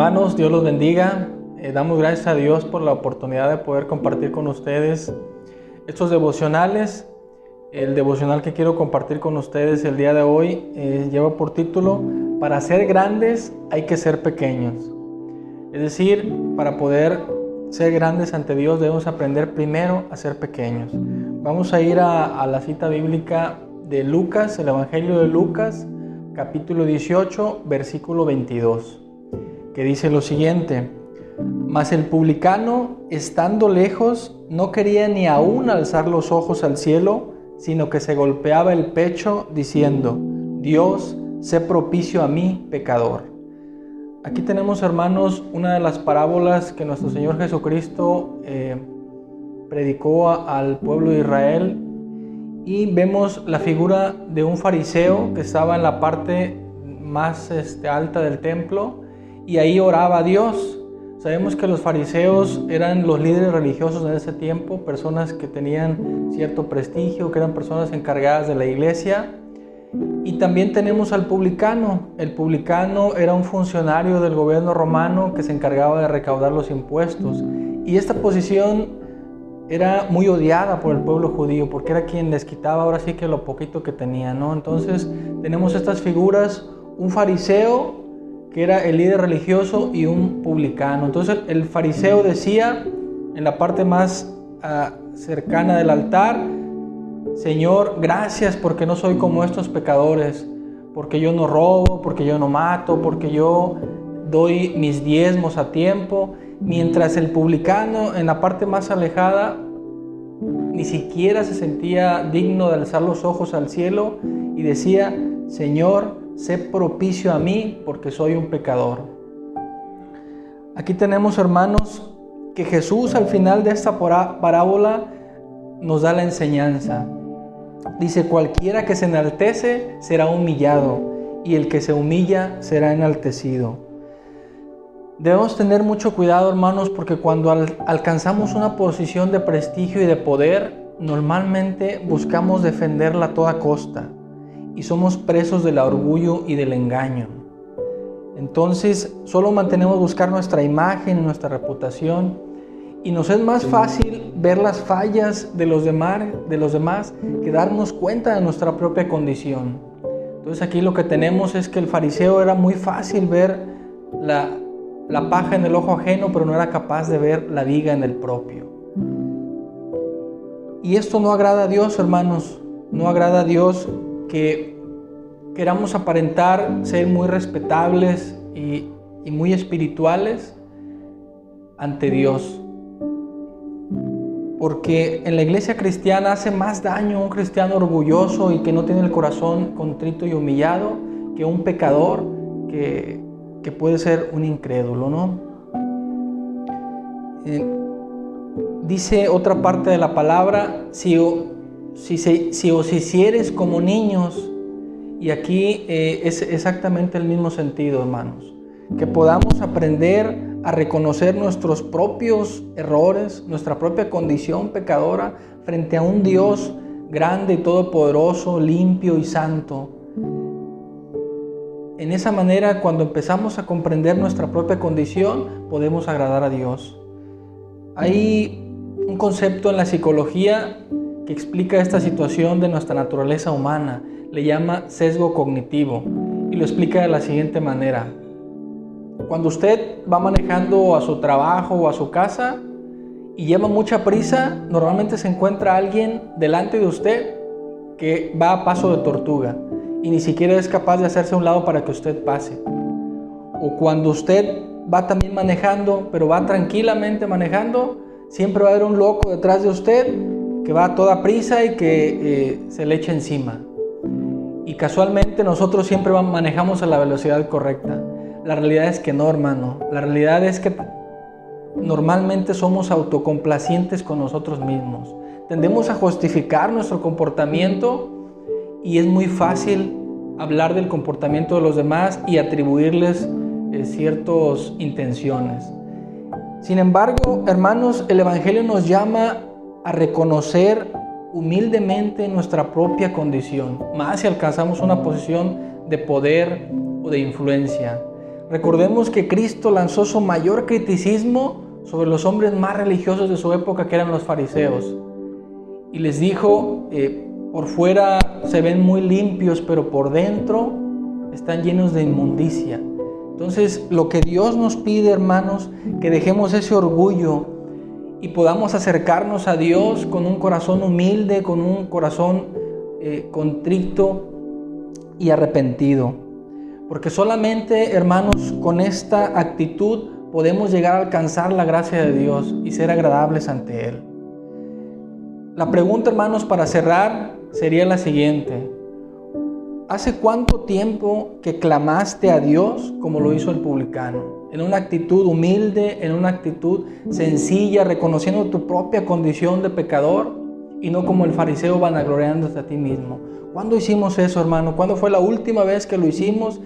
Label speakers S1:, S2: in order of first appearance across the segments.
S1: Hermanos, Dios los bendiga. Damos gracias a Dios por la oportunidad de poder compartir con ustedes estos devocionales. El devocional que quiero compartir con ustedes el día de hoy lleva por título: para ser grandes hay que ser pequeños. Es decir, para poder ser grandes ante Dios debemos aprender primero a ser pequeños. Vamos a ir a la cita bíblica de Lucas, el Evangelio de Lucas, capítulo 18, versículo 22. Que dice lo siguiente: mas el publicano, estando lejos, no quería ni aún alzar los ojos al cielo, sino que se golpeaba el pecho, diciendo: Dios, sé propicio a mí, pecador. Aquí tenemos, hermanos, una de las parábolas que nuestro Señor Jesucristo predicó al pueblo de Israel, y vemos la figura de un fariseo que estaba en la parte más alta del templo, y ahí oraba a Dios. Sabemos que los fariseos eran los líderes religiosos en ese tiempo, personas que tenían cierto prestigio, que eran personas encargadas de la iglesia. Y también tenemos al publicano. El publicano era un funcionario del gobierno romano que se encargaba de recaudar los impuestos. Y esta posición era muy odiada por el pueblo judío, porque era quien les quitaba ahora sí que lo poquito que tenían, ¿no? Entonces tenemos estas figuras: un fariseo, que era el líder religioso, y un publicano. Entonces el fariseo decía en la parte más cercana del altar: Señor, gracias porque no soy como estos pecadores, porque yo no robo, porque yo no mato, porque yo doy mis diezmos a tiempo. Mientras el publicano, en la parte más alejada, ni siquiera se sentía digno de alzar los ojos al cielo y decía: Señor, sé propicio a mí porque soy un pecador. Aquí tenemos, hermanos, que Jesús al final de esta parábola nos da la enseñanza. Dice: cualquiera que se enaltece será humillado, y el que se humilla será enaltecido. Debemos tener mucho cuidado, hermanos, porque cuando alcanzamos una posición de prestigio y de poder, normalmente buscamos defenderla a toda costa, y somos presos del orgullo y del engaño. Entonces solo mantenemos buscar nuestra imagen y nuestra reputación, y nos es más fácil ver las fallas de los demás que darnos cuenta de nuestra propia condición. Entonces aquí lo que tenemos es que el fariseo era muy fácil ver la paja en el ojo ajeno, pero no era capaz de ver la viga en el propio. Y esto no agrada a Dios, hermanos. No agrada a Dios que queramos aparentar ser muy respetables y muy espirituales ante Dios. Porque en la iglesia cristiana hace más daño un cristiano orgulloso y que no tiene el corazón contrito y humillado que un pecador que puede ser un incrédulo, ¿no? Dice otra parte de la palabra: si os hicieres como niños. Y aquí es exactamente el mismo sentido, hermanos. Que podamos aprender a reconocer nuestros propios errores, nuestra propia condición pecadora frente a un Dios grande y todopoderoso, limpio y santo. En esa manera, cuando empezamos a comprender nuestra propia condición, podemos agradar a Dios. Hay un concepto en la psicología que explica esta situación de nuestra naturaleza humana. Le llama sesgo cognitivo, y lo explica de la siguiente manera: cuando usted va manejando a su trabajo o a su casa y lleva mucha prisa, normalmente se encuentra alguien delante de usted que va a paso de tortuga y ni siquiera es capaz de hacerse a un lado para que usted pase. O cuando usted va también manejando, pero va tranquilamente manejando, siempre va a haber un loco detrás de usted que va a toda prisa y que se le echa encima. Y casualmente nosotros siempre manejamos a la velocidad correcta. La realidad es que no, hermano. La realidad es que normalmente somos autocomplacientes con nosotros mismos. Tendemos a justificar nuestro comportamiento, y es muy fácil hablar del comportamiento de los demás y atribuirles ciertas intenciones. Sin embargo, hermanos, el Evangelio nos llama a reconocer humildemente nuestra propia condición, más si alcanzamos una posición de poder o de influencia. Recordemos que Cristo lanzó su mayor criticismo sobre los hombres más religiosos de su época, que eran los fariseos. Y les dijo, por fuera se ven muy limpios, pero por dentro están llenos de inmundicia. Entonces, lo que Dios nos pide, hermanos, que dejemos ese orgullo y podamos acercarnos a Dios con un corazón humilde, con un corazón contrito y arrepentido. Porque solamente, hermanos, con esta actitud podemos llegar a alcanzar la gracia de Dios y ser agradables ante Él. La pregunta, hermanos, para cerrar sería la siguiente: ¿hace cuánto tiempo que clamaste a Dios como lo hizo el publicano? En una actitud humilde, en una actitud sencilla, reconociendo tu propia condición de pecador y no como el fariseo vanagloriándote a ti mismo. ¿Cuándo hicimos eso, hermano? ¿Cuándo fue la última vez que lo hicimos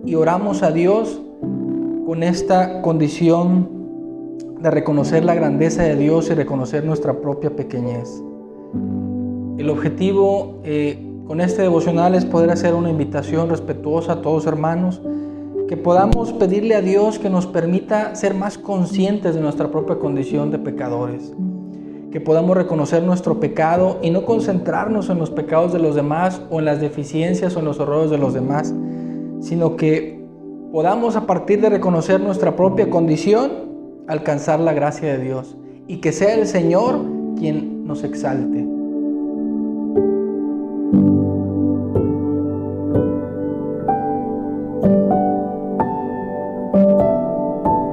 S1: y oramos a Dios con esta condición de reconocer la grandeza de Dios y reconocer nuestra propia pequeñez? El objetivo con este devocional es poder hacer una invitación respetuosa a todos, hermanos, que podamos pedirle a Dios que nos permita ser más conscientes de nuestra propia condición de pecadores, que podamos reconocer nuestro pecado y no concentrarnos en los pecados de los demás o en las deficiencias o en los errores de los demás, sino que podamos, a partir de reconocer nuestra propia condición, alcanzar la gracia de Dios y que sea el Señor quien nos exalte.